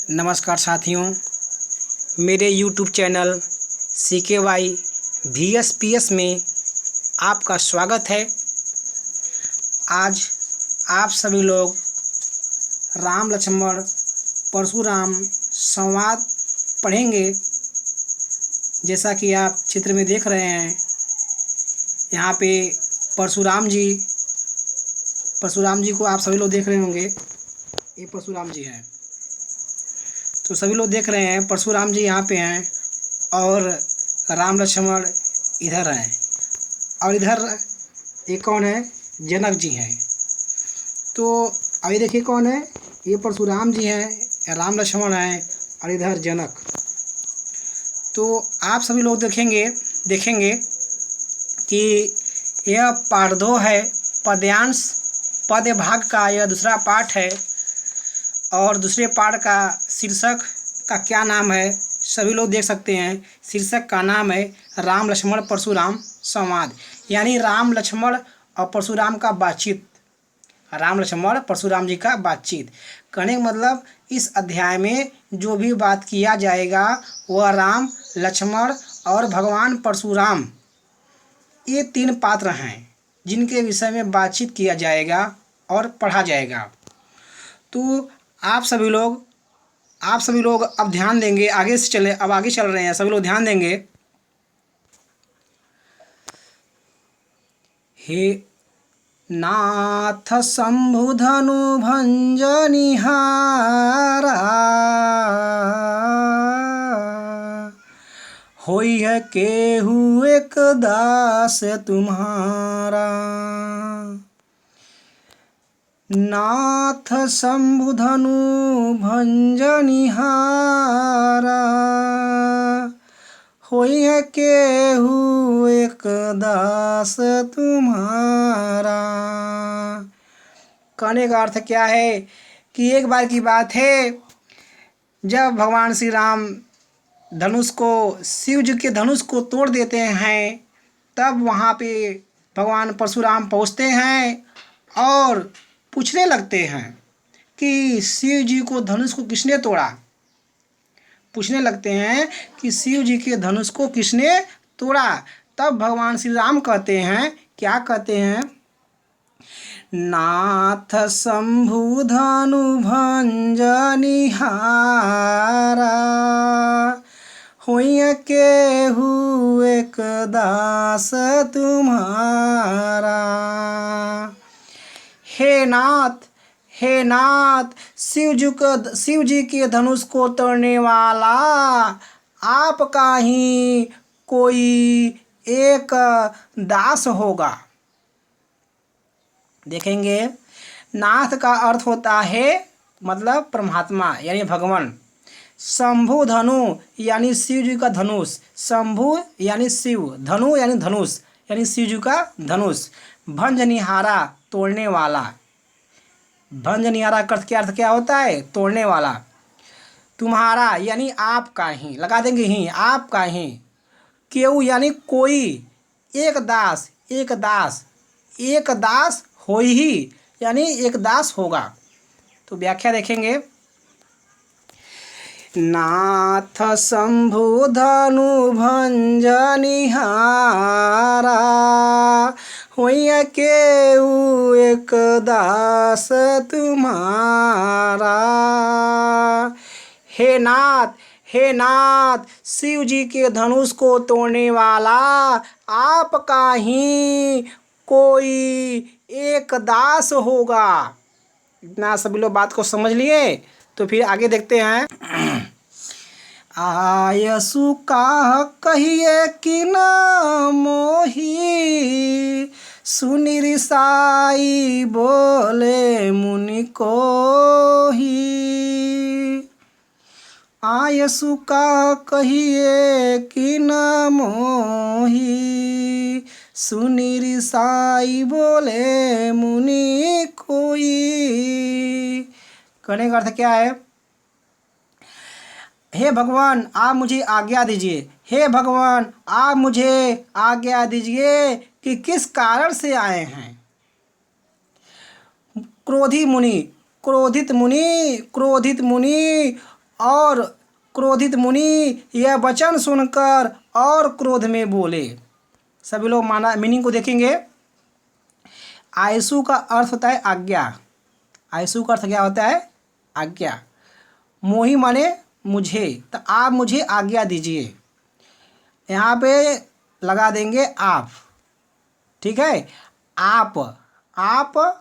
नमस्कार साथियों, मेरे YouTube चैनल CKY-VSPS में आपका स्वागत है। आज आप सभी लोग राम लक्ष्मण परशुराम संवाद पढ़ेंगे। जैसा कि आप चित्र में देख रहे हैं, यहाँ पे परशुराम जी को आप सभी लोग देख रहे होंगे। ये परशुराम जी हैं, तो सभी लोग देख रहे हैं परशुराम जी यहाँ पे हैं और राम लक्ष्मण इधर हैं। और इधर ये कौन है? जनक जी हैं। तो अभी देखिए कौन है, ये परशुराम जी हैं, राम लक्ष्मण हैं और इधर जनक। तो आप सभी लोग देखेंगे कि यह पाठ 2 है, पद्यांश पद्य भाग का यह दूसरा पाठ है। और दूसरे पाठ का शीर्षक का क्या नाम है सभी लोग देख सकते हैं। शीर्षक का नाम है राम लक्ष्मण परशुराम संवाद, यानी राम लक्ष्मण और परशुराम का बातचीत। राम लक्ष्मण परशुराम जी का बातचीत कहने का मतलब इस अध्याय में जो भी बात किया जाएगा वह राम लक्ष्मण और भगवान परशुराम, ये 3 पात्र हैं जिनके विषय में बातचीत किया जाएगा और पढ़ा जाएगा। तो आप सभी लोग अब ध्यान देंगे। आगे चल रहे हैं, सभी लोग ध्यान देंगे। हे नाथ शंभु धनु भंजनिहारा, होई है केहू एक दास तुम्हारा। नाथ शंभु धनु भंजनिहारा, होई है केहू एक दास तुम्हारा। कहने का अर्थ क्या है कि एक बार की बात है, जब भगवान श्री राम शिव जी के धनुष को तोड़ देते हैं, तब वहाँ पे भगवान परशुराम पहुँचते हैं और पूछने लगते हैं कि शिव जी को धनुष को किसने तोड़ा। पूछने लगते हैं कि शिव जी के धनुष को किसने तोड़ा। तब भगवान श्री राम कहते हैं, क्या कहते हैं? नाथ शंभु धनु भंजनिहारा, होई केहू एक दास तुम्हारा। हे नाथ, शिव जी के धनुष को तोड़ने वाला आपका ही कोई एक दास होगा। देखेंगे, नाथ का अर्थ होता है मतलब परमात्मा यानी भगवान। शंभु धनु यानी शिव जी का धनुष। शंभु यानी शिव, धनु यानी धनुष, यानी शिव जी का धनुष। भंजनिहारा तोड़ने वाला। भंजनिहारा का अर्थ क्या होता है? तोड़ने वाला। तुम्हारा यानी आपका ही, लगा देंगे ही, आपका ही। केहू यानी कोई। एक दास होई ही यानी एक दास होगा। तो व्याख्या देखेंगे, नाथ शंभु धनु भंजनिहारा, होई केहू एक दास तुम्हारा। हे नाथ, शिव जी के धनुष को तोड़ने वाला आपका ही कोई एक दास होगा। इतना सभी लोग बात को समझ लिए। तो फिर आगे देखते हैं। आयसु का कहिए कि न मोही, सुनि रिसाई बोले मुनि को ही। आयसु का कहिए कि न मोही, सुनि रिसाई बोले मुनि कोई। कहने का अर्थ क्या है? हे भगवान, आप मुझे आज्ञा दीजिए। हे भगवान, आप मुझे आज्ञा दीजिए कि किस कारण से आए हैं। क्रोधित मुनि और क्रोधित मुनि यह वचन सुनकर और क्रोध में बोले। सभी लोग माना मीनिंग को देखेंगे। आयसु का अर्थ होता है आज्ञा। आयसु का अर्थ क्या होता है? आज्ञा। मोहि माने मुझे, तो आप मुझे आज्ञा दीजिए। यहाँ पे लगा देंगे आप, ठीक है। आप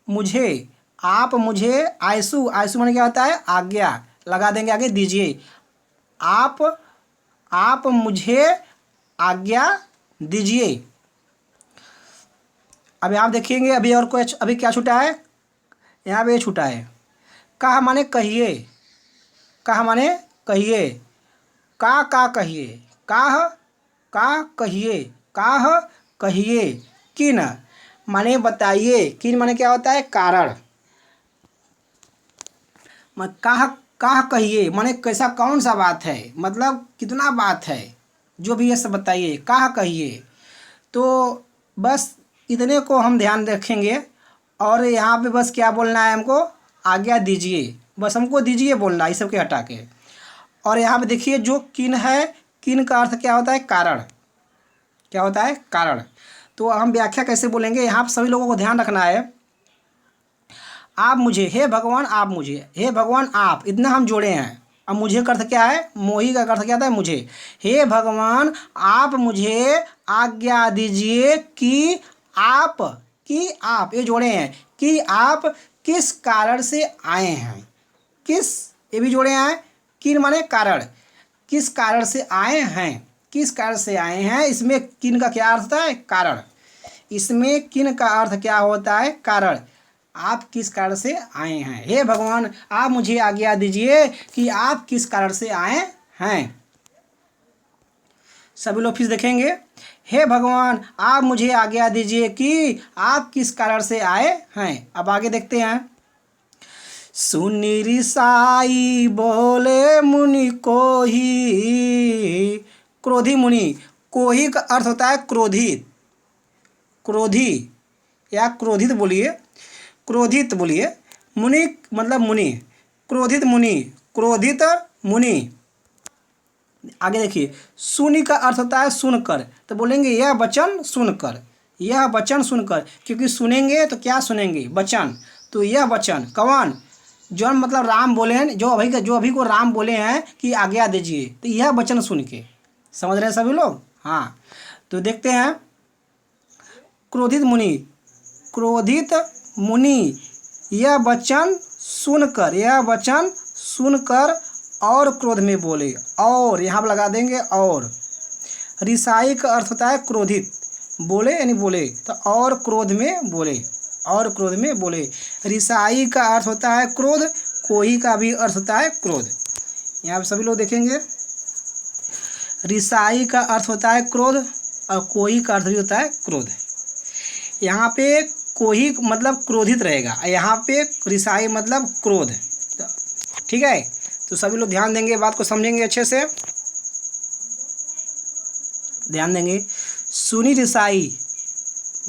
मुझे, आप मुझे, आयसु, आयसु माने क्या होता है? आज्ञा। लगा देंगे आगे दीजिए। आप मुझे आज्ञा दीजिए। अब यहाँ देखेंगे अभी और कुछ, अभी क्या छूटा है? यहाँ पे ये छूटा है कहा माने कहिए। कहा माने कहिए। का कहिए। का कहिए। काह कहिए। किन माने बताइए। किन माने क्या होता है? कारण। काह कहिए माने कैसा, कौन सा बात है, मतलब कितना बात है, जो भी ये सब बताइए। काह कहिए। तो बस इतने को हम ध्यान रखेंगे। और यहाँ पे बस क्या बोलना है हमको? आज्ञा दीजिए। बस हमको दीजिए बोलना, इस सब के हटा के। और यहाँ पे देखिए जो किन है, किन का अर्थ क्या होता है? कारण। क्या होता है? कारण। तो हम व्याख्या कैसे बोलेंगे? यहाँ पे सभी लोगों को ध्यान रखना है। आप मुझे, हे भगवान आप मुझे, हे भगवान आप, इतना हम जोड़े हैं। अब मुझे का अर्थ क्या है? मोही का अर्थ क्या होता है? मुझे। हे भगवान आप मुझे आज्ञा दीजिए कि आप, ये जोड़े हैं, कि आप किस कारण से आए हैं। किस, ये भी जोड़े हैं। किन माने कारण। किस कारण से आए हैं। किस कारण से आए हैं, इसमें किन का क्या अर्थ होता है? कारण। इसमें किन का अर्थ क्या होता है? कारण। आप किस कारण से आए हैं। हे भगवान आप मुझे आज्ञा दीजिए कि आप किस कारण से आए हैं। सभी लोग फिर देखेंगे। हे भगवान आप मुझे आज्ञा दीजिए कि आप किस कारण से आए हैं। अब आगे देखते हैं। सुनी ऋषाई बोले मुनि को ही। क्रोधी मुनि, कोही का अर्थ होता है क्रोधित। क्रोधी या क्रोधित बोलिए, क्रोधित बोलिए। मुनि मतलब मुनि, क्रोधित मुनि, क्रोधित मुनि। आगे देखिए, सुनि का अर्थ होता है सुनकर, तो बोलेंगे यह वचन सुनकर। यह वचन सुनकर, क्योंकि सुनेंगे तो क्या सुनेंगे? वचन। तो यह वचन कौन? जो मतलब राम बोले हैं, जो अभी को राम बोले हैं कि आज्ञा दीजिए, तो यह वचन सुन के। समझ रहे हैं सभी लोग? हाँ। तो देखते हैं। क्रोधित मुनि, क्रोधित मुनि यह वचन सुनकर, यह वचन सुनकर और क्रोध में बोले। और यहाँ पर लगा देंगे और। ऋषाई का अर्थ होता है क्रोधित, बोले यानी बोले, तो और क्रोध में बोले। और क्रोध में बोले। ऋषाई का अर्थ होता है क्रोध, कोही का भी अर्थ होता है क्रोध। यहाँ पे सभी लोग देखेंगे। ऋषाई का अर्थ होता है क्रोध और कोही का अर्थ भी होता है क्रोध। यहाँ पे कोही मतलब क्रोधित रहेगा, यहाँ पे ऋषाई मतलब क्रोध। ठीक है, तो सभी लोग ध्यान देंगे, बात को समझेंगे अच्छे से, ध्यान देंगे। सुनी ऋषाई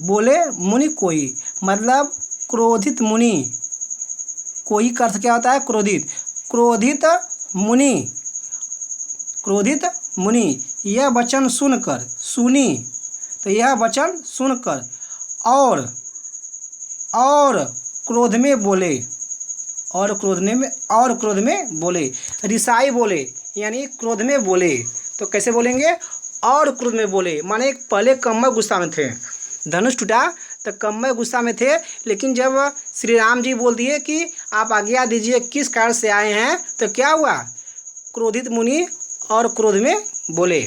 बोले मुनि कोई, मतलब क्रोधित मुनि। कोई का अर्थ क्या होता है? क्रोधित। क्रोधित मुनि, क्रोधित मुनि यह वचन सुनकर, सुनी तो यह वचन सुनकर और क्रोध में बोले। और क्रोध में बोले। ऋषाई बोले यानी क्रोध में बोले। तो कैसे बोलेंगे? और क्रोध में बोले माने पहले कम्मय गुस्सा में थे, धनुष टूटा तो कम्मय गुस्सा में थे, लेकिन जब श्री राम जी बोल दिए कि आप आज्ञा दीजिए किस कारण से आए हैं, तो क्या हुआ? क्रोधित मुनि और क्रोध में बोले।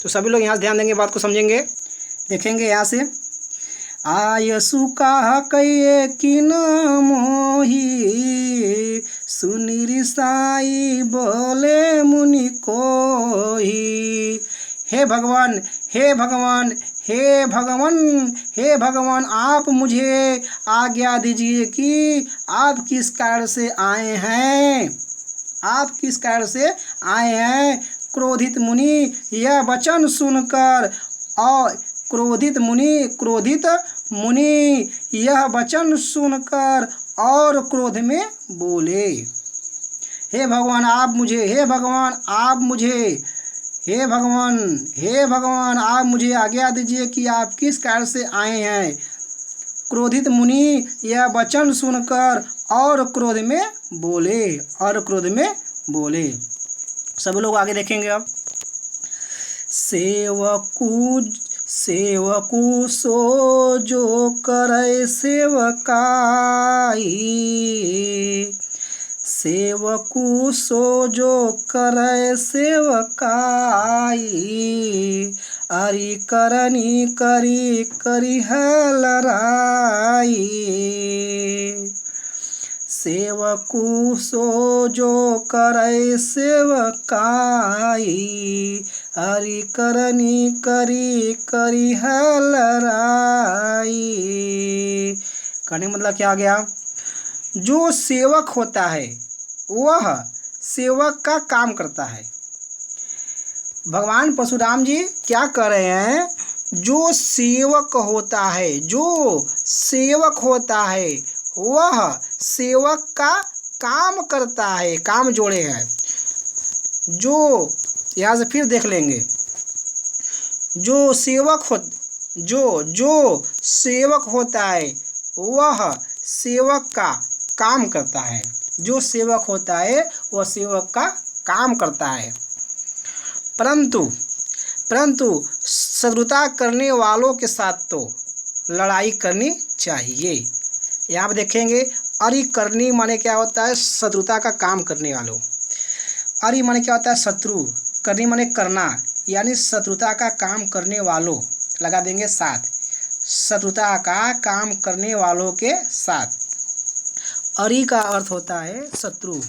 तो सभी लोग यहाँ ध्यान देंगे, बात को समझेंगे। देखेंगे यहाँ से। आयसु कहा कहिए किन मोही, सुनि ऋषाई बोले मुनि कोही। हे भगवान, हे भगवान, हे भगवान, हे भगवान आप मुझे आज्ञा दीजिए कि आप किस कारण से आए हैं। आप किस कारण से आए हैं। क्रोधित मुनि यह वचन सुनकर और क्रोधित मुनि यह वचन सुनकर और क्रोध में बोले। हे भगवान आप मुझे, हे भगवान आप मुझे, हे भगवान, हे भगवान आप मुझे आज्ञा दीजिए कि आप किस कारण से आए हैं। क्रोधित मुनि यह वचन सुनकर और क्रोध में बोले, और क्रोध में बोले। सब लोग आगे देखेंगे अब। सेवकू सेवकू सो जो करे सेवकाई, सेवकू सो जो करे सेवकाई, अरि करनी करी करी है लड़ाई। सेवकू सो जो करे सेवकाई, हरि करनी करी करी है लड़ाई। कहने मतलब क्या आ गया, जो सेवक होता है वह सेवक का काम करता है। भगवान परशुराम जी क्या कर रहे हैं, जो सेवक होता है, जो सेवक होता है वह सेवक का काम करता है। काम जोड़े हैं, जो यहाँ से फिर देख लेंगे, जो सेवक होता है वह सेवक का काम करता है। जो सेवक होता है वह सेवक का काम करता है। परंतु शत्रुता करने वालों के साथ तो लड़ाई करनी चाहिए। यहाँ पर देखेंगे, अरि करनी माने क्या होता है, शत्रुता का काम करने वालों। अरि माने क्या होता है, शत्रु। करनी माने करना, यानी शत्रुता का काम करने वालों, लगा देंगे साथ, शत्रुता का काम करने वालों के साथ। अरि का अर्थ होता है शत्रु,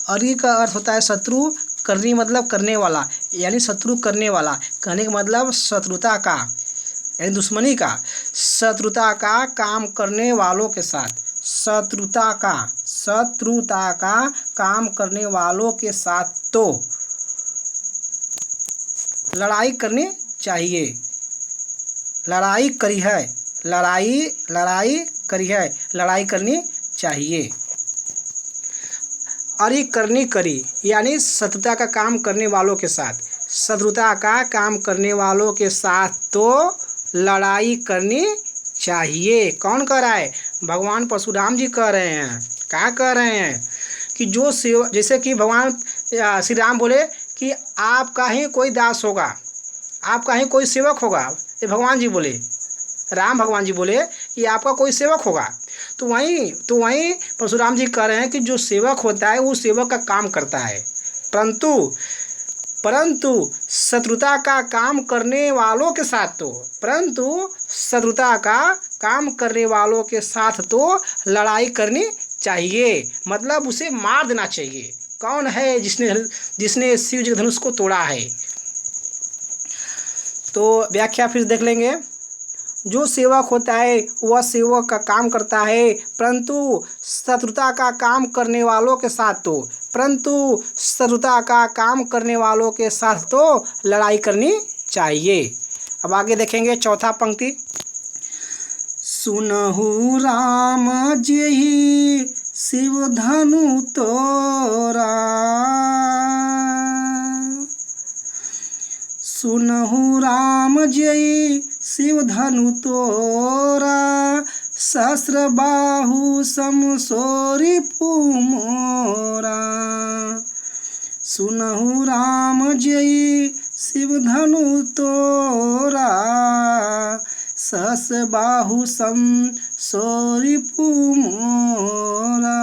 अरि का अर्थ होता है शत्रु। करनी मतलब करने वाला, यानी शत्रु करने वाला। कहने का मतलब शत्रुता का, यानी दुश्मनी का, शत्रुता का काम करने वालों के साथ। शत्रुता का काम करने वालों के साथ तो लड़ाई करनी चाहिए। लड़ाई करी है, लड़ाई करनी चाहिए। अरि करनी करी, यानी शत्रुता का काम करने वालों के साथ, शत्रुता का काम करने वालों के साथ तो लड़ाई करनी चाहिए। कौन कह रहा है, भगवान परशुराम जी कह रहे हैं। क्या कह रहे हैं कि जो सेवा, जैसे कि भगवान श्री राम बोले कि आपका ही कोई दास होगा, आपका ही कोई सेवक होगा। ये भगवान जी बोले, राम भगवान जी बोले कि आपका कोई सेवक होगा। तो वहीं परशुराम जी कह रहे हैं कि जो सेवक होता है वो सेवक का काम करता है, परंतु शत्रुता का काम करने वालों के साथ तो, परंतु शत्रुता का काम करने वालों के साथ तो लड़ाई करनी चाहिए। मतलब उसे मार देना चाहिए। कौन है जिसने शिव जी के धनुष को तोड़ा है। तो व्याख्या फिर देख लेंगे। जो सेवक होता है वह सेवक का काम करता है, परंतु शत्रुता का काम करने वालों के साथ तो, परंतु शत्रुता का काम करने वालों के साथ तो लड़ाई करनी चाहिए। अब आगे देखेंगे चौथा पंक्ति। सुनहु राम जेहि शिव धनु तोरा, सुनहु राम जेहि शिव धनु तोरा, सहस्र बाहु समसोरि पुमोरा। सुनहु राम जेहि शिव धनु तोरा, सहस्र बाहु समसोरि पुमोरा।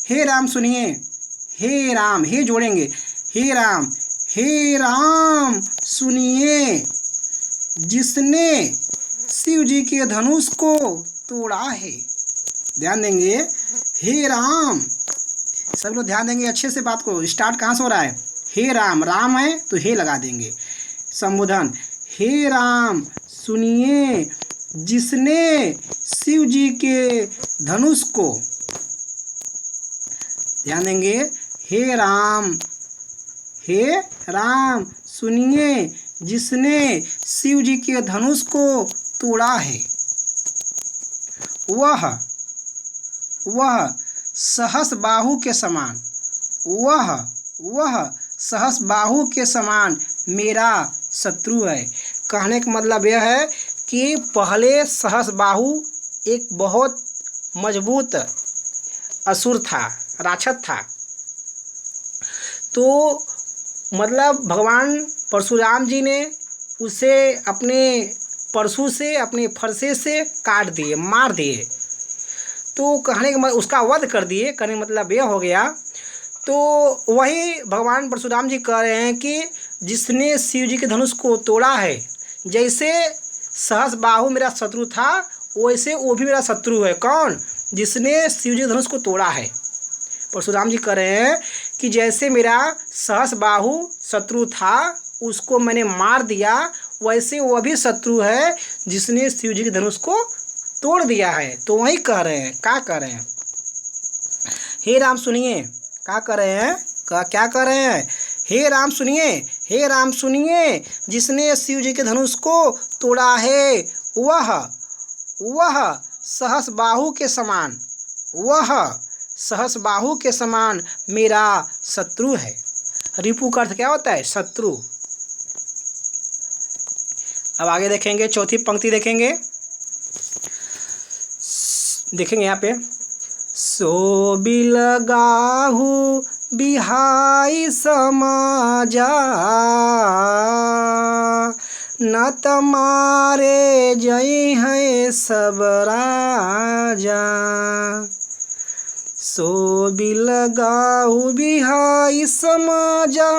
हे राम सुनिए, हे राम, हे जोड़ेंगे, हे राम सुनिए, जिसने शिव जी के धनुष को तोड़ा है। ध्यान देंगे, हे राम, सब लोग ध्यान देंगे अच्छे से बात को। स्टार्ट कहाँ से हो रहा है, हे राम, राम है तो हे लगा देंगे संबोधन। हे राम सुनिए, जिसने शिव जी के धनुष को, ध्यान देंगे, हे राम सुनिए, जिसने शिव जी के धनुष को तोड़ा है, वह सहस बाहु के समान, वह सहस बाहु के समान मेरा शत्रु है। कहने का मतलब यह है कि पहले सहस बाहु एक बहुत मजबूत असुर था, राक्षस था। तो मतलब भगवान परशुराम जी ने उसे अपने परशु से, अपने फरसे से काट दिए, मार दिए। तो कहने का मतलब उसका वध कर दिए, कहने का मतलब यह हो गया। तो वही भगवान परशुराम जी कह रहे हैं कि जिसने शिव जी के धनुष को तोड़ा है, जैसे सहस बाहु मेरा शत्रु था, वैसे वो भी मेरा शत्रु है। कौन? जिसने शिव जी के धनुष को तोड़ा है। परशुराम जी कह रहे हैं कि जैसे मेरा सहस बाहु शत्रु था, उसको मैंने मार दिया, वैसे वह भी शत्रु है जिसने शिव जी के धनुष को तोड़ दिया है। तो वही कह रहे हैं, क्या कह रहे हैं? हे राम सुनिए, क्या कर रहे हैं? क्या कर रहे हैं? हे राम सुनिए, हे राम सुनिए, जिसने शिव जी के धनुष को तोड़ा है, वह सहस बाहु के समान, वह सहस बाहु के समान मेरा शत्रु है। रिपु का अर्थ क्या होता है? शत्रु। अब आगे देखेंगे, चौथी पंक्ति देखेंगे यहाँ पे, सो बिलगाहु बिहाई समाजा, न तमारे जय है सब राजा। सो बिलगाहु बिहाई समाजा,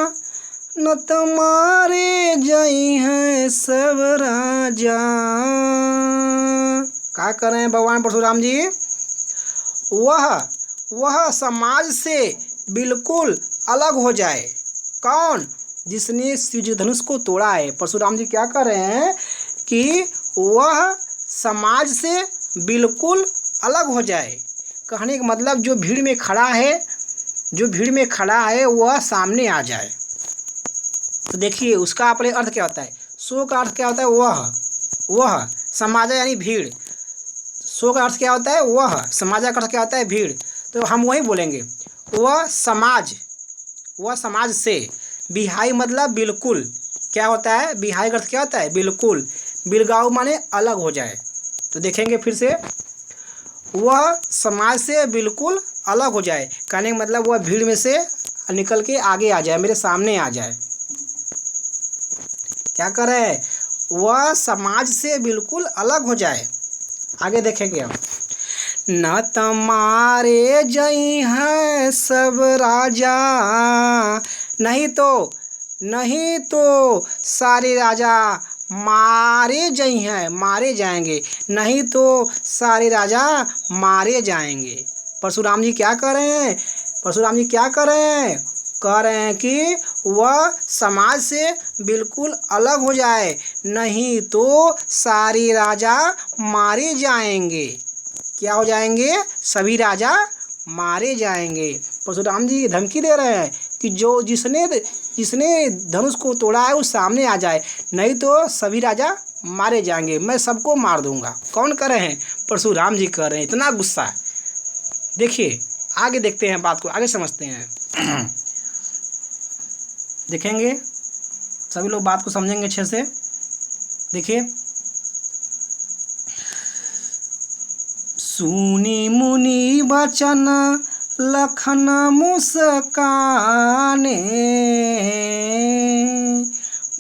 न तमारे जय है सब राजा। क्या कर रहे हैं भगवान परशुराम जी? वह समाज से बिल्कुल अलग हो जाए। कौन? जिसने शिव जी धनुष को तोड़ा है। परशुराम जी क्या कर रहे हैं कि वह समाज से बिल्कुल अलग हो जाए। कहने का मतलब जो भीड़ में खड़ा है, वह सामने आ जाए। तो देखिए उसका अपने अर्थ क्या होता है। सो का अर्थ क्या होता है? वह समाजा यानी भीड़। सो का अर्थ क्या होता है? वह। समाजा का अर्थ क्या होता है? भीड़। तो हम वही बोलेंगे, वह समाज से। बिहाई मतलब बिल्कुल। क्या होता है? बिहाई का अर्थ क्या होता है? बिल्कुल। बिलगाऊ माने अलग हो जाए। तो देखेंगे फिर से, वह समाज से बिल्कुल अलग हो जाए। कहने का मतलब वह भीड़ में से निकल के आगे आ जाए, मेरे सामने आ जाए। क्या कर रहे हैं? वह समाज से बिल्कुल अलग हो जाए। आगे देखेंगे हम, न तमारे जई है सब राजा, नहीं तो सारे राजा मारे जई हैं, मारे जाएंगे। नहीं तो सारे राजा मारे जाएंगे। परशुराम जी क्या कर रहे हैं? परशुराम जी क्या कर रहे हैं? कह रहे हैं कि वह समाज से बिल्कुल अलग हो जाए, नहीं तो सारे राजा मारे जाएंगे। क्या हो जाएंगे? सभी राजा मारे जाएंगे। परशुराम जी धमकी दे रहे हैं कि जिसने धनुष को तोड़ा है वो सामने आ जाए, नहीं तो सभी राजा मारे जाएंगे, मैं सबको मार दूंगा। कौन कर रहे हैं? परशुराम जी कर रहे हैं। इतना गुस्सा। देखिए आगे देखते हैं, बात को आगे समझते हैं। देखेंगे सभी लोग बात को समझेंगे अच्छे से। देखिए, सुनी मुनि बचन लखन मुस्काने,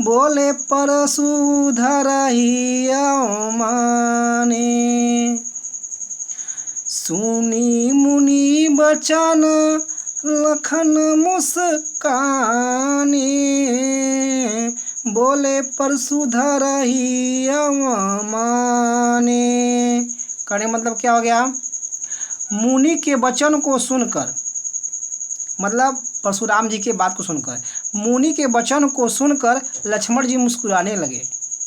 बोले परशु धरहिया माने। सुनी मुनि बचन लखन मुस्काने, बोले परशु धरहिया माने। कहने मतलब क्या हो गया? मुनि के वचन को सुनकर, मतलब परशुराम जी के बात को सुनकर, मुनि के वचन को सुनकर लक्ष्मण जी मुस्कुराने लगे।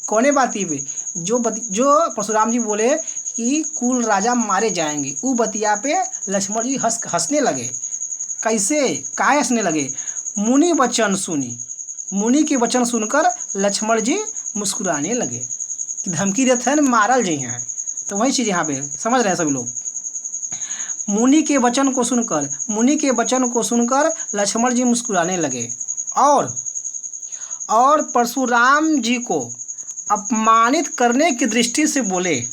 कौने बाती पे? जो परशुराम जी बोले कि कुल राजा मारे जाएंगे, वो बतिया पे लक्ष्मण जी हंसने लगे। कैसे? काहे हंसने लगे? मुनि वचन सुनी, मुनि के वचन सुनकर लक्ष्मण जी मुस्कुराने लगे कि धमकी देते हैं मारल जी हैं। तो वही चीज़ यहाँ पे समझ रहे हैं सभी लोग। मुनि के वचन को सुनकर लक्ष्मण जी मुस्कुराने लगे और परशुराम जी को अपमानित करने की दृष्टि से बोले।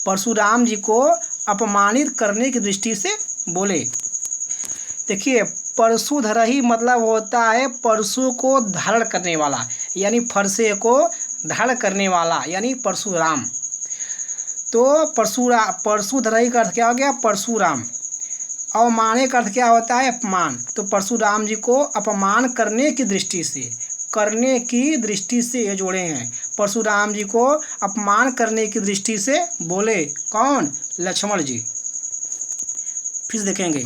परशुराम जी को अपमानित करने की दृष्टि से बोले। देखिए, परशुधरहि मतलब होता है परशु को धारण करने वाला, यानी फरसे को धारण करने वाला, यानी परशुराम। तो परशुधरहि का अर्थ क्या हो गया? परशुराम। अवमाने का अर्थ क्या होता है? अपमान। तो परशुराम जी को अपमान करने की दृष्टि से ये जोड़े हैं। परशुराम जी को अपमान करने की दृष्टि से बोले। कौन? लक्ष्मण जी। फिर देखेंगे,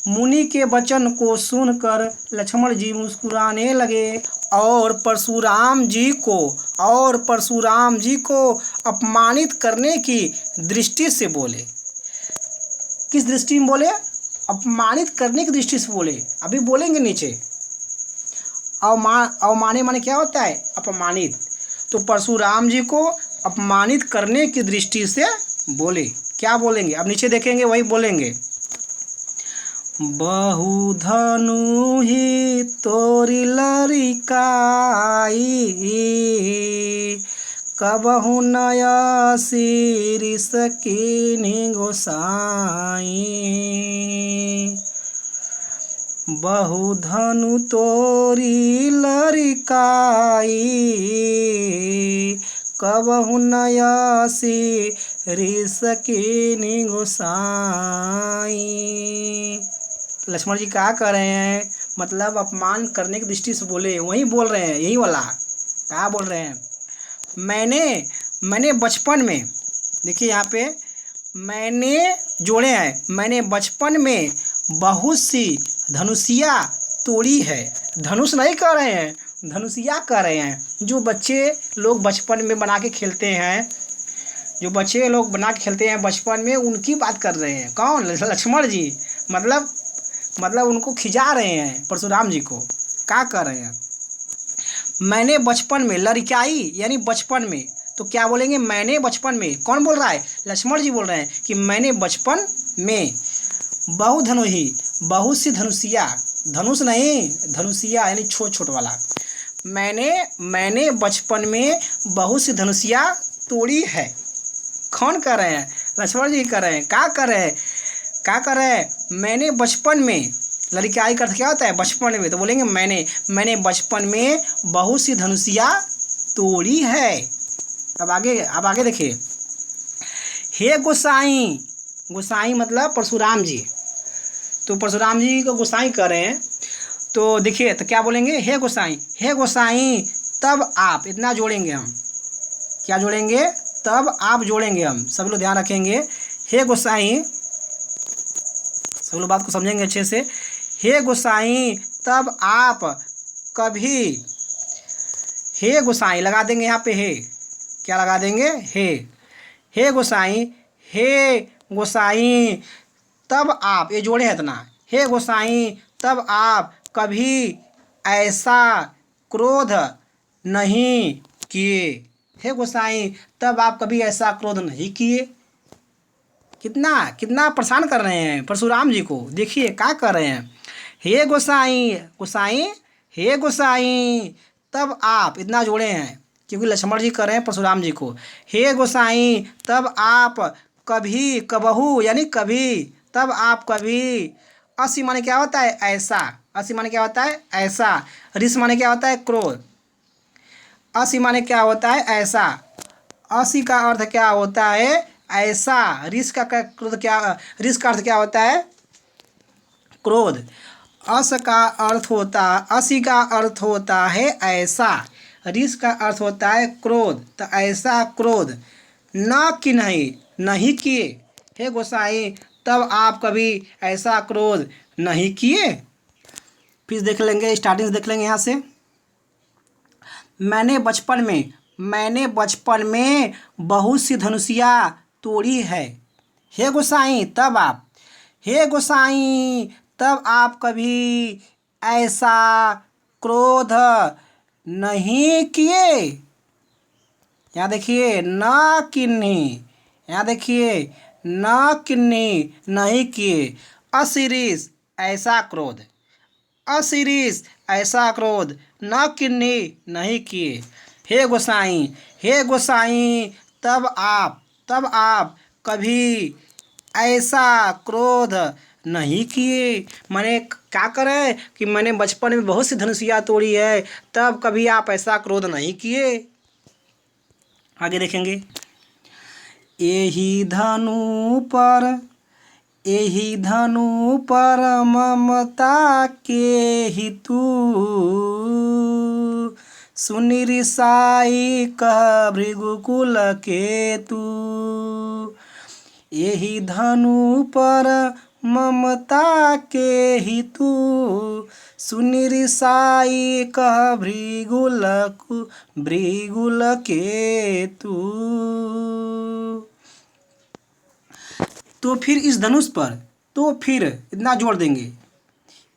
मुनि के वचन को सुनकर लक्ष्मण जी मुस्कुराने लगे और परशुराम जी को अपमानित करने की दृष्टि से बोले। किस दृष्टि में बोले? अपमानित करने की दृष्टि से बोले। अभी बोलेंगे नीचे। अवमाने माने क्या होता है? अपमानित। तो परशुराम जी को अपमानित करने की दृष्टि से बोले। क्या बोलेंगे? अब नीचे देखेंगे, वही बोलेंगे। बहुधनु ही तोरी लरिकाई, कबहु नया सिर सकीनि गोसाई। बहुधनु तोरी लरिकाई, कबहु नया सिर सकीनि गोसाई। लक्ष्मण जी क्या कर रहे हैं? मतलब अपमान करने की दृष्टि से बोले। वही बोल रहे हैं, यही वाला। क्या बोल रहे हैं? मैंने बचपन में, देखिए यहाँ पे मैंने जोड़े हैं। मैंने बचपन में बहुत सी धनुषिया तोड़ी है। धनुष नहीं कर रहे हैं, धनुषिया कर रहे हैं। जो बच्चे लोग बचपन में बना के खेलते हैं, बचपन में, उनकी बात कर रहे हैं। कौन? लक्ष्मण जी। मतलब उनको खिजा रहे हैं परशुराम जी को। क्या कर रहे हैं? मैंने बचपन में, लड़काई यानी बचपन में, तो क्या बोलेंगे? मैंने बचपन में। कौन बोल रहा है? लक्ष्मण जी बोल रहे हैं कि मैंने बचपन में बहुधनुहि, बहुत सी धनुषिया, धनुष नहीं, धनुषिया यानी छोट वाला। मैंने बचपन में बहुत सी धनुषिया तोड़ी है। कौन कर रहे हैं? लक्ष्मण जी कर रहे हैं। क्या कर रहे हैं? मैंने बचपन में, लड़काई का अर्थ क्या होता है? बचपन में। तो बोलेंगे मैंने बचपन में बहुत सी धनुषिया तोड़ी है। अब आगे देखिए। हे गोसाई मतलब परशुराम जी। तो परशुराम जी को गोसाई कर रहे हैं। तो देखिए, तो क्या बोलेंगे? हे गोसाई तब आप, इतना जोड़ेंगे हम। क्या जोड़ेंगे? तब आप जोड़ेंगे हम। सब लोग ध्यान रखेंगे। हे गोसाई, सब लोग बात को समझेंगे अच्छे से। हे गोसाई तब आप कभी, हे गोसाई लगा देंगे यहाँ पे। हे क्या लगा देंगे? हे गोसाई तब आप, ये जोड़े हैं इतना। हे गोसाई तब आप कभी ऐसा क्रोध नहीं किए। हे गोसाई तब आप कभी ऐसा क्रोध नहीं किए। कितना परेशान कर रहे हैं परशुराम जी को। देखिए क्या कर रहे हैं। हे गोसाई तब आप, इतना जोड़े हैं क्योंकि लक्ष्मण जी कर रहे हैं परशुराम जी को। हे गोसाई तब आप कभी, कबहू यानी कभी, तब आप कभी। असी माने क्या होता है? ऐसा। असी माने क्या होता है? ऐसा। रिस माने क्या होता है? क्रोध। असी माने क्या होता है? ऐसा। असी का अर्थ क्या होता है? ऐसा। रिस का क्रोध क्या, रिस का अर्थ क्या होता है? क्रोध। असी का अर्थ होता है ऐसा। रिस का अर्थ होता है क्रोध। तो ऐसा क्रोध न कि नहीं किए। हे गोसाई तब आप कभी ऐसा क्रोध नहीं किए। फिर देख लेंगे, स्टार्टिंग से देख लेंगे यहाँ से। मैंने बचपन में बहुत सी धनुषिया तोड़ी है। हे गोसाई तब आप कभी ऐसा क्रोध नहीं किए। यहाँ देखिए, न किन्हीं, यहाँ देखिए न किन्नी नहीं किए, अशिरीष ऐसा क्रोध, अशिरीष ऐसा क्रोध, न किन्नी नहीं किए। हे गोसाई तब आप कभी ऐसा क्रोध नहीं किए। मैंने क्या करे कि मैंने बचपन में बहुत सी धनुषिया तोड़ी है, तब कभी आप ऐसा क्रोध नहीं किए। आगे देखेंगे। एही धनु पर ममता के हितु, सुनि रिसाई कह भृगुकुल केतु। एही धनु पर ममता के हितु, सुनि रिसाई कह भृगुल केतु। तो फिर इस धनुष पर, तो फिर इतना जोड़ देंगे,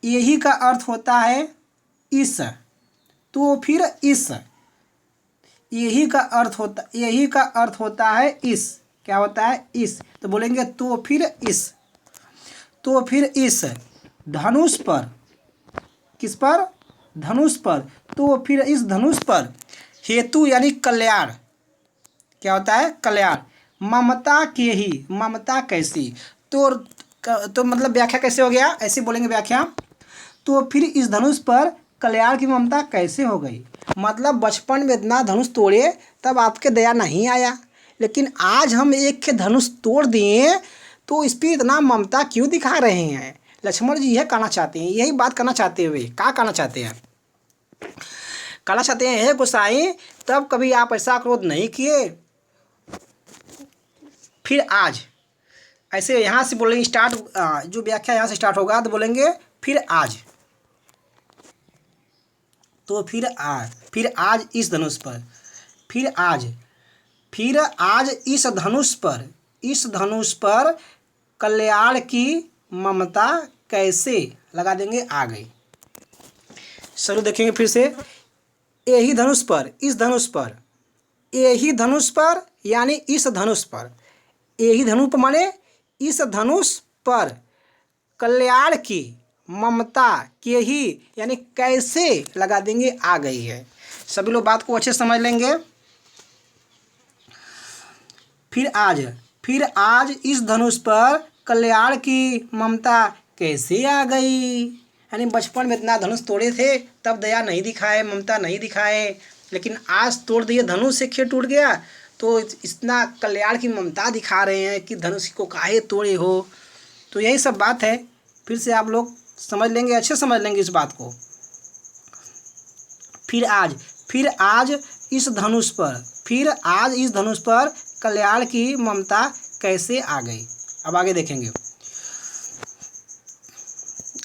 यही का अर्थ होता है इस, तो फिर इस, यही का अर्थ होता है इस, क्या होता है इस, तो बोलेंगे तो फिर इस धनुष पर, किस पर, धनुष पर, तो फिर इस धनुष पर हेतु यानी कल्याण, क्या होता है कल्याण, ममता के ही, ममता कैसी, तो मतलब व्याख्या कैसे हो गया, ऐसे बोलेंगे व्याख्या। तो फिर इस धनुष पर कल्याण की ममता कैसे हो गई, मतलब बचपन में इतना धनुष तोड़े तब आपके दया नहीं आया, लेकिन आज हम एक के धनुष तोड़ दिए तो इस पर इतना ममता क्यों दिखा रहे हैं। लक्ष्मण जी यह कहना चाहते हैं, यही बात कहना चाहते हुए क्या कहना चाहते हैं, कहना चाहते हैं हे गोसाई तब कभी आप ऐसा क्रोध नहीं किए, फिर आज, ऐसे यहाँ से बोलेंगे स्टार्ट, जो व्याख्या यहाँ से स्टार्ट होगा तो बोलेंगे फिर आज, तो फिर आज इस धनुष पर, फिर आज इस धनुष पर कल्याण की ममता कैसे, लगा देंगे आ गई। शुरू देखेंगे फिर से, यही धनुष पर, इस धनुष पर, यही धनुष पर यानी इस धनुष पर, यही धनुष पर माने इस धनुष पर कल्याण की ममता के ही यानी कैसे लगा देंगे आ गई है। सभी लोग बात को अच्छे समझ लेंगे। फिर आज इस धनुष पर कल्याण की ममता कैसे आ गई, यानी बचपन में इतना धनुष तोड़े थे तब दया नहीं दिखाए, ममता नहीं दिखाए, लेकिन आज तोड़ दिए धनुष से खेल टूट गया तो इतना कल्याण की ममता दिखा रहे हैं कि धनुष को काहे तोड़े हो। तो यही सब बात है, फिर से आप लोग समझ लेंगे, अच्छे समझ लेंगे इस बात को। फिर आज इस धनुष पर कल्याण की ममता कैसे आ गई। अब आगे देखेंगे,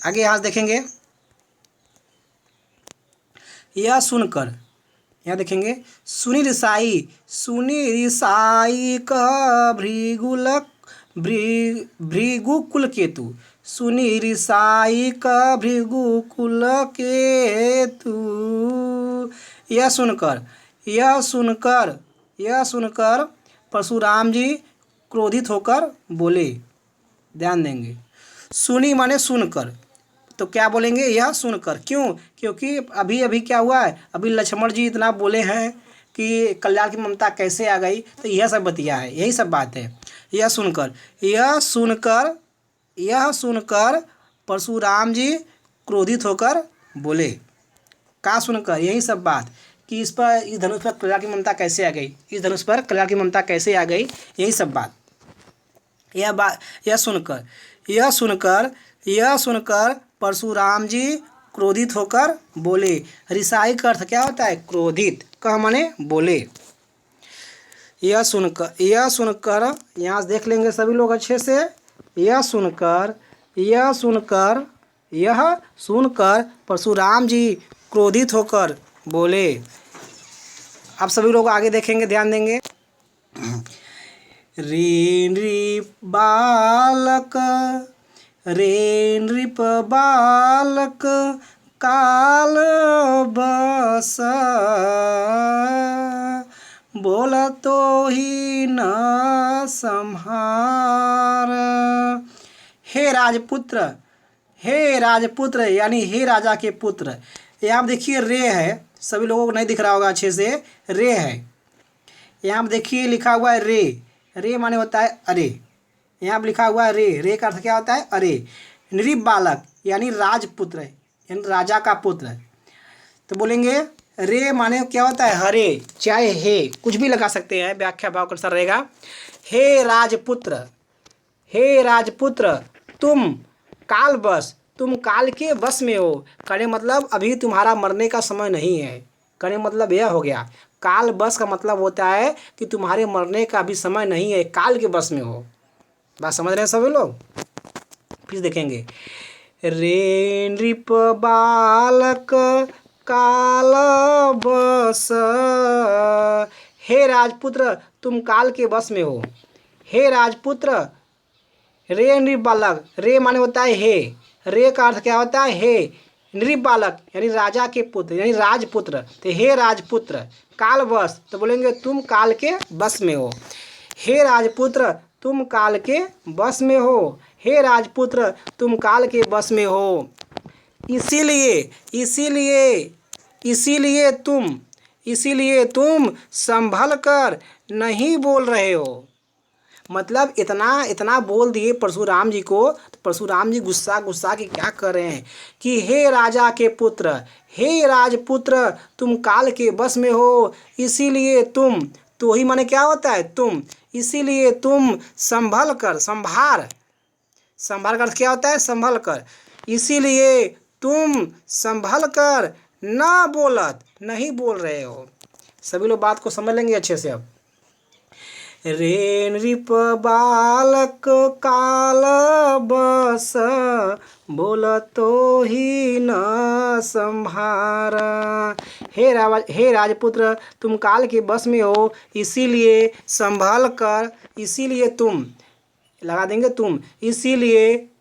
आगे यहाँ देखेंगे, यह सुनकर, यहाँ देखेंगे सुनि रिसाई कह भृगुकुल केतु, सुनि रिसाई कह भृगुकुल केतु। यह सुनकर परशुराम जी क्रोधित होकर बोले, ध्यान देंगे, सुनी माने सुनकर, तो क्या बोलेंगे यह सुनकर, क्यों, क्योंकि अभी क्या हुआ है, अभी लक्ष्मण जी इतना बोले हैं कि कल्याण की ममता कैसे आ गई, तो यह सब बतिया है, यही सब बात है। यह सुनकर परशुराम जी क्रोधित होकर बोले, क्या सुनकर, यही सब बात कि इस धनुष पर कल्याण की ममता कैसे आ गई, इस धनुष पर कल्याण की ममता कैसे आ गई, यही सब बात। यह सुनकर परशुराम जी क्रोधित होकर बोले। रिसाई का अर्थ क्या होता है, क्रोधित, कह माने बोले। यह सुनकर यहाँ से देख लेंगे सभी लोग अच्छे से, यह सुनकर परशुराम जी क्रोधित होकर बोले। अब सभी लोग आगे देखेंगे, ध्यान देंगे। रे नृप बालक काल बस बोला तो ही न संहार। हे राजपुत्र, हे राजपुत्र यानी हे राजा के पुत्र। यहाँ आप देखिए रे है, सभी लोगों को नहीं दिख रहा होगा अच्छे से, रे है। यहाँ आप देखिए लिखा हुआ है रे, रे माने होता है अरे। यहाँ पर लिखा हुआ है रे, रे का अर्थ क्या होता है अरे। नृप बालक यानी राजपुत्र यानी राजा का पुत्र। तो बोलेंगे रे माने क्या होता है हरे, चाहे हे कुछ भी लगा सकते हैं, व्याख्या भाव के अनुसार रहेगा। हे राजपुत्र, हे राजपुत्र तुम काल बस, तुम काल के बस में हो। कहने मतलब अभी तुम्हारा मरने का समय नहीं है। कहने मतलब यह हो गया, काल बस का मतलब होता है कि तुम्हारे मरने का अभी समय नहीं है, काल के बस में हो। बात समझ रहे हैं सभी लोग। फिर देखेंगे रे नृप बालक काल बस, हे राजपुत्र तुम काल के बस में हो। हे राजपुत्र, रे नृप बालक, रे माने होता है हे, रे का अर्थ क्या होता है हे। नृप बालक यानी राजा के पुत्र यानी राजपुत्र, तो हे राजपुत्र काल बस, तो बोलेंगे तुम काल के बस में हो। हे राजपुत्र तुम काल के बस में हो, हे राजपुत्र तुम काल के बस में हो। इसीलिए इसीलिए इसीलिए तुम संभल कर नहीं बोल रहे हो। मतलब इतना बोल दिए परशुराम जी को, तो परशुराम जी गुस्सा के क्या कर रहे हैं कि हे राजा के पुत्र, हे राजपुत्र तुम काल के बस में हो, इसीलिए तुम, तो ही माने क्या होता है तुम, इसीलिए तुम संभल कर, संभार कर क्या होता है संभल कर, इसीलिए तुम संभल कर ना बोलत, नहीं बोल रहे हो। सभी लोग बात को समझ लेंगे अच्छे से। अब रे नृप बालक काल बस, बोल तो ही न संभार। हे राजपुत्र तुम काल के बस में हो, इसीलिए संभल कर, इसीलिए तुम लगा देंगे तुम, इसीलिए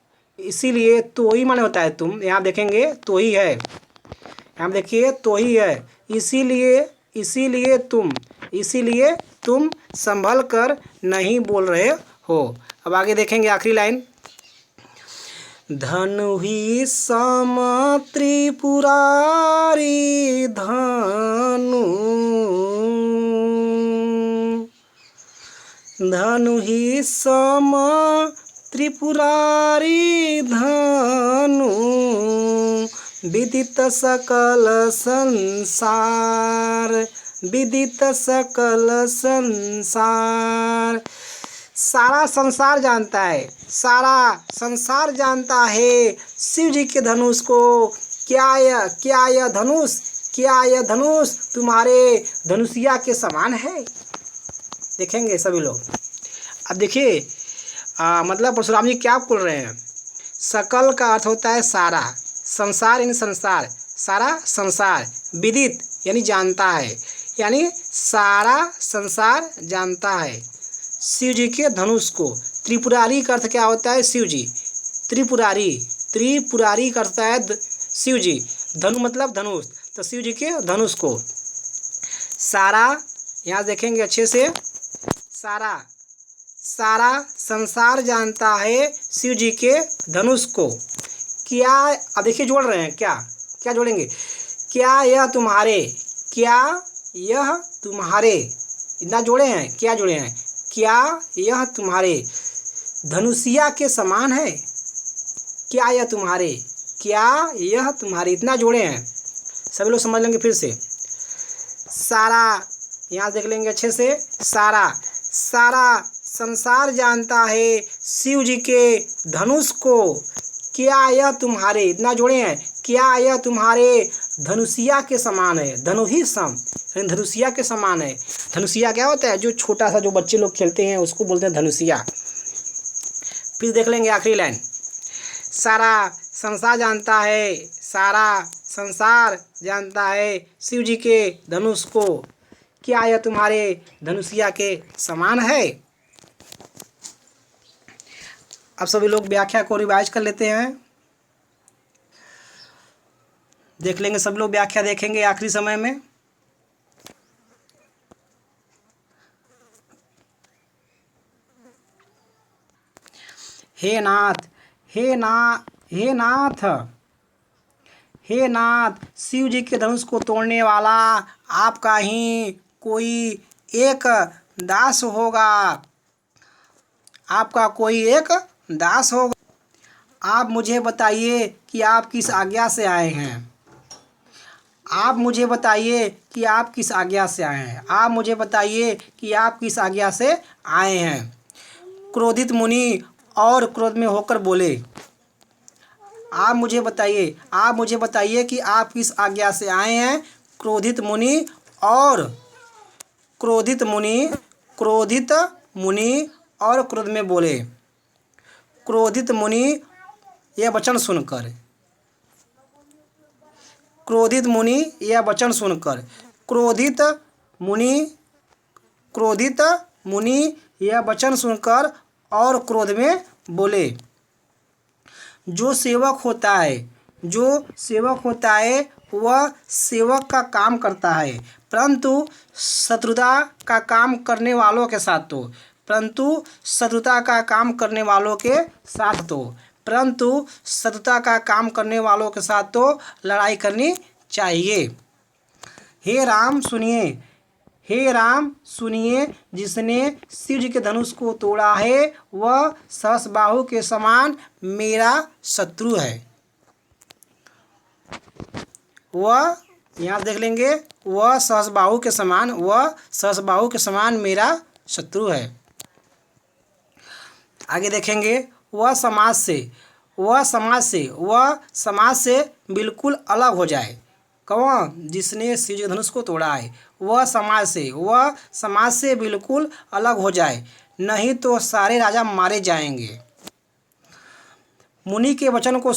तो ही माने होता है तुम। यहाँ देखेंगे तो ही है, यहाँ देखिए तो ही है, इसीलिए तुम संभल कर नहीं बोल रहे हो। अब आगे देखेंगे आखिरी लाइन, धनु ही सम त्रिपुरारी धनु ही सम त्रिपुरारी धनु, विदित सकल संसार, विदित सकल संसार। सारा संसार जानता है, सारा संसार जानता है शिव जी के धनुष को। क्या यह धनुष तुम्हारे धनुषिया के समान है। देखेंगे सभी लोग। अब देखिए मतलब परशुराम जी क्या बोल रहे हैं। सकल का अर्थ होता है सारा, संसार यानी संसार, सारा संसार, विदित यानी जानता है, यानी सारा संसार जानता है शिव जी के धनुष को। त्रिपुरारी का अर्थ क्या होता है शिव जी, त्रिपुरारी का अर्थ है शिव जी, धनु मतलब धनुष, तो शिव जी के धनुष को। सारा यहाँ देखेंगे अच्छे से, सारा संसार जानता है शिव जी के धनुष को। क्या, अब देखिए जोड़ रहे हैं, क्या जोड़ेंगे, क्या यह तुम्हारे, इतना जोड़े हैं, क्या जोड़े हैं, क्या यह तुम्हारे धनुषिया के समान है, क्या यह तुम्हारे, इतना जोड़े हैं। सभी लोग समझ लेंगे फिर से। सारा यहाँ देख लेंगे अच्छे से, सारा संसार जानता है शिव जी के धनुष को। क्या यह तुम्हारे, इतना जोड़े हैं, क्या यह तुम्हारे धनुषिया के समान है, धनु ही सम धनुषिया के समान है। धनुषिया क्या होता है, जो छोटा सा जो बच्चे लोग खेलते हैं उसको बोलते हैं धनुषिया। फिर देख लेंगे आखिरी लाइन, सारा संसार जानता है शिव जी के धनुष को। क्या यह तुम्हारे धनुषिया के समान है। अब सभी लोग व्याख्या को रिवाइज कर लेते हैं, देख लेंगे सब लोग व्याख्या देखेंगे आखिरी समय में। हे नाथ, हे नाथ, हे नाथ, शिव जी के धनुष को तोड़ने वाला आपका ही कोई एक दास होगा, आपका कोई एक दास होगा। आप मुझे बताइए कि आप किस आज्ञा से आए हैं। आप मुझे बताइए कि आप किस आज्ञा से आए हैं। आप मुझे बताइए कि आप किस आज्ञा से आए हैं। क्रोधित मुनि और क्रोध में होकर बोले, आप मुझे बताइए कि आप किस आज्ञा से आए हैं। क्रोधित मुनि और क्रोधित मुनि और क्रोध में बोले। क्रोधित मुनि यह वचन सुनकर, क्रोधित मुनि यह वचन सुनकर, क्रोधित मुनि यह वचन सुनकर और क्रोध में बोले। जो सेवक होता है वह सेवक का काम करता है, परंतु शत्रुता का काम करने वालों के साथ तो लड़ाई करनी चाहिए। हे राम सुनिए, जिसने शिव जी के धनुष को तोड़ा है वह सहस्त्रबाहु के समान मेरा शत्रु है। वह यहाँ देख लेंगे, वह सहस्त्रबाहु के समान मेरा शत्रु है। आगे देखेंगे, वह समाज से बिल्कुल अलग हो जाए। कौन? जिसने शिव जी के धनुष को तोड़ा है, वह समाज से बिल्कुल अलग हो जाए, नहीं तो सारे राजा मारे जाएंगे। मुनि के वचन को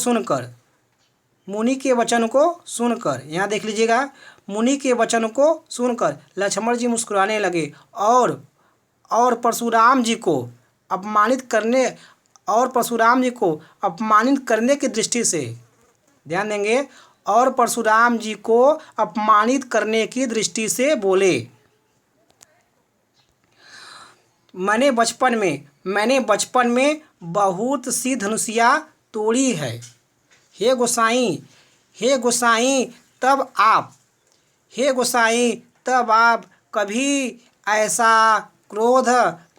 सुनकर यहाँ देख लीजिएगा, मुनि के वचन को सुनकर लक्ष्मण जी मुस्कुराने लगे और परशुराम जी को अपमानित करने की दृष्टि से, ध्यान देंगे, और परशुराम जी को अपमानित करने की दृष्टि से बोले, मैंने बचपन में बहुत सी धनुषियाँ तोड़ी है। हे गोसाई, तब आप कभी ऐसा क्रोध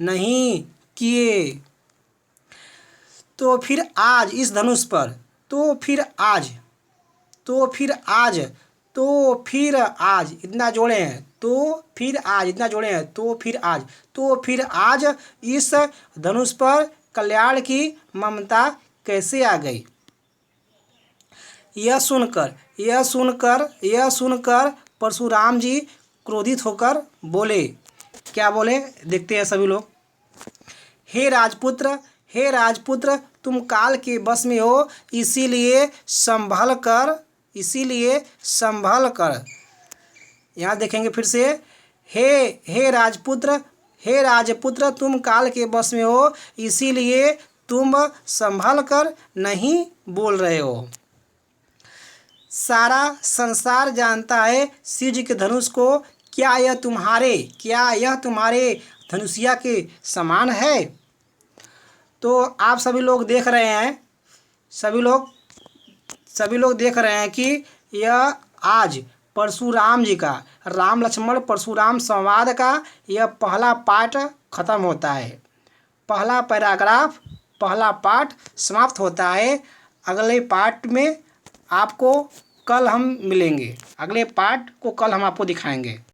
नहीं किए, तो फिर आज इस धनुष पर, तो फिर आज इस धनुष पर कल्याण की ममता कैसे आ गई। यह सुनकर परशुराम जी क्रोधित होकर बोले। क्या बोले देखते हैं सभी लोग। हे राजपुत्र, तुम काल के बस में हो, इसीलिए संभल कर। यहाँ देखेंगे फिर से, हे राजपुत्र, तुम काल के बस में हो, इसीलिए तुम संभल कर नहीं बोल रहे हो। सारा संसार जानता है शिव जी के धनुष को, क्या यह तुम्हारे धनुषिया के समान है। तो आप सभी लोग देख रहे हैं कि यह आज परशुराम जी का, राम लक्ष्मण परशुराम संवाद का यह पहला पार्ट खत्म होता है, पहला पैराग्राफ, पहला पार्ट समाप्त होता है। अगले पार्ट में आपको कल हम मिलेंगे, अगले पार्ट को कल हम आपको दिखाएंगे।